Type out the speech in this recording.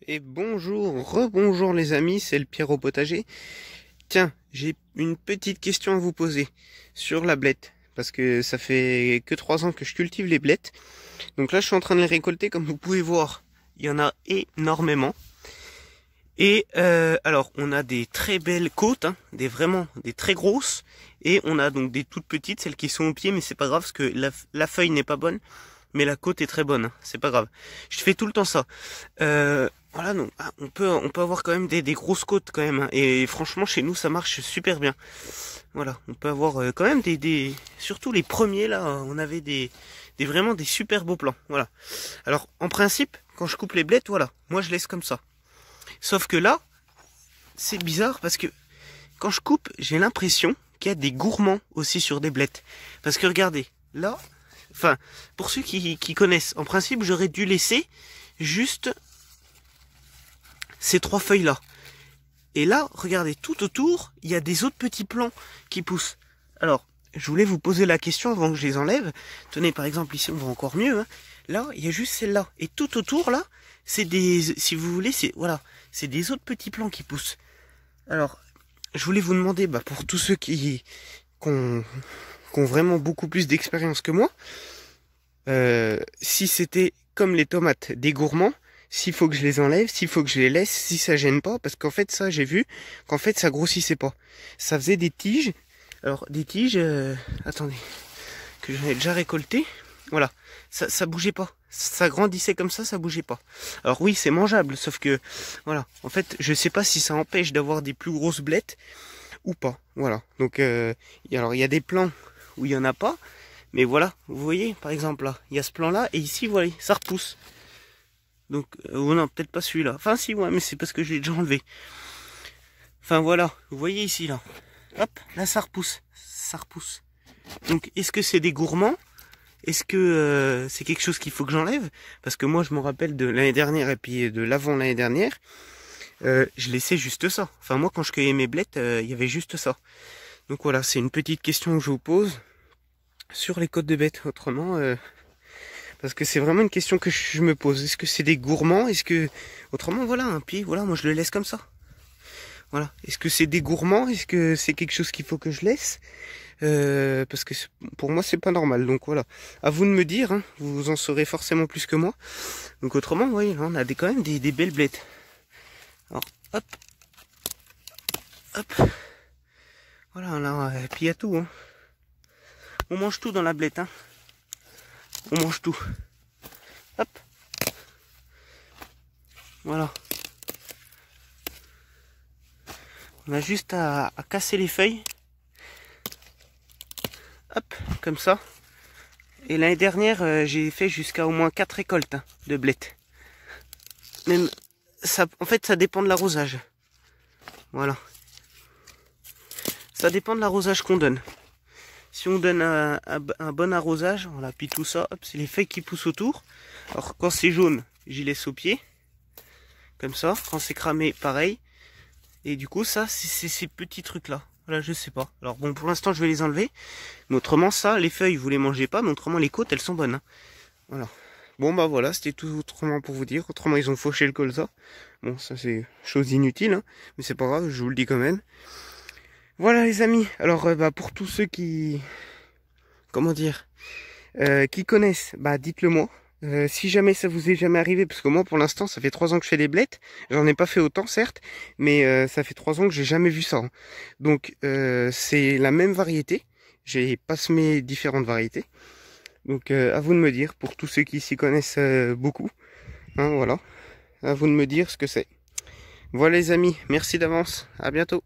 Et bonjour, rebonjour les amis, c'est le Pierre au potager. Tiens, j'ai une petite question à vous poser sur la blette, parce que ça fait que 3 ans que je cultive les blettes. Donc là, je suis en train de les récolter, comme vous pouvez voir. Il y en a énormément. Et alors, on a des très belles côtes, hein, des très grosses, et on a donc des toutes petites, celles qui sont au pied, mais c'est pas grave, parce que la feuille n'est pas bonne, mais la côte est très bonne, hein, c'est pas grave. Je fais tout le temps ça. Voilà, donc on peut avoir quand même des grosses côtes quand même, hein, et franchement chez nous ça marche super bien. Voilà, on peut avoir quand même surtout les premiers là, on avait vraiment des super beaux plans. Voilà. Alors en principe, quand je coupe les blettes, voilà, moi je laisse comme ça. Sauf que là, c'est bizarre parce que quand je coupe, j'ai l'impression qu'il y a des gourmands aussi sur des blettes. Parce que regardez, là, enfin, pour ceux qui connaissent, en principe, j'aurais dû laisser juste ces 3 feuilles-là. Et là, regardez, tout autour, il y a des autres petits plants qui poussent. Alors, je voulais vous poser la question avant que je les enlève. Tenez, par exemple, ici, on voit encore mieux. Hein. Là, il y a juste celle-là. Et tout autour, là, c'est si vous voulez, voilà, c'est des autres petits plants qui poussent. Alors, je voulais vous demander, pour tous ceux qui ont vraiment beaucoup plus d'expérience que moi, si c'était comme les tomates, des gourmands, s'il faut que je les enlève, s'il faut que je les laisse, si ça gêne pas, parce qu'en fait ça j'ai vu qu'en fait ça grossissait pas. Ça faisait des tiges, alors des tiges, attendez, que j'en ai déjà récolté, voilà, ça bougeait pas, ça grandissait comme ça bougeait pas. Alors oui c'est mangeable, sauf que, voilà, en fait je sais pas si ça empêche d'avoir des plus grosses blettes ou pas, voilà. Donc alors il y a des plants où il y en a pas, mais voilà, vous voyez par exemple là, il y a ce plan là, et ici voilà, ça repousse. Donc, non, peut-être pas celui-là. Enfin, si, ouais, mais c'est parce que je l'ai déjà enlevé. Enfin, voilà. Vous voyez ici, là. Hop, là, ça repousse. Ça repousse. Donc, est-ce que c'est des gourmands? Est-ce que c'est quelque chose qu'il faut que j'enlève? Parce que moi, je me rappelle de l'année dernière et puis de l'avant l'année dernière, je laissais juste ça. Enfin, moi, quand je cueillais mes blettes, il y avait juste ça. Donc, voilà, c'est une petite question que je vous pose sur les côtes de bêtes. Autrement... parce que c'est vraiment une question que je me pose. Est-ce que c'est des gourmands? Est-ce que... Autrement, voilà, un pied, voilà, moi je le laisse comme ça. Voilà. Est-ce que c'est des gourmands? Est-ce que c'est quelque chose qu'il faut que je laisse? Parce que pour moi, c'est pas normal. Donc voilà. À vous de me dire, hein, vous en saurez forcément plus que moi. Donc autrement, vous voyez, là, on a quand même des belles blettes. Alors, hop. Hop. Voilà, là, et puis il y a tout. Hein. On mange tout dans la blette. Hein. On mange tout. Hop. Voilà. On a juste à casser les feuilles. Hop, comme ça. Et l'année dernière, j'ai fait jusqu'à au moins 4 récoltes hein, de blettes. Même ça, en fait, ça dépend de l'arrosage. Voilà. Ça dépend de l'arrosage qu'on donne. Si on donne un bon arrosage, voilà, puis tout ça, hop, c'est les feuilles qui poussent autour. Alors quand c'est jaune, j'y laisse au pied. Comme ça. Quand c'est cramé, pareil. Et du coup, ça, c'est ces petits trucs-là. Voilà, je sais pas. Alors bon, pour l'instant, je vais les enlever. Mais autrement, ça, les feuilles, vous les mangez pas. Mais autrement, les côtes, elles sont bonnes. Hein. Voilà. Bon, bah voilà, c'était tout autrement pour vous dire. Autrement, ils ont fauché le colza. Bon, ça, c'est chose inutile. Hein. Mais c'est pas grave, je vous le dis quand même. Voilà, les amis. Alors, pour tous ceux qui... Comment dire qui connaissent, dites-le moi. Si jamais ça vous est jamais arrivé, parce que moi pour l'instant ça fait 3 ans que je fais des blettes, j'en ai pas fait autant certes, mais ça fait 3 ans que j'ai jamais vu ça. Hein. Donc c'est la même variété, j'ai pas semé différentes variétés. Donc à vous de me dire, pour tous ceux qui s'y connaissent beaucoup, hein, voilà, à vous de me dire ce que c'est. Voilà les amis, merci d'avance, à bientôt.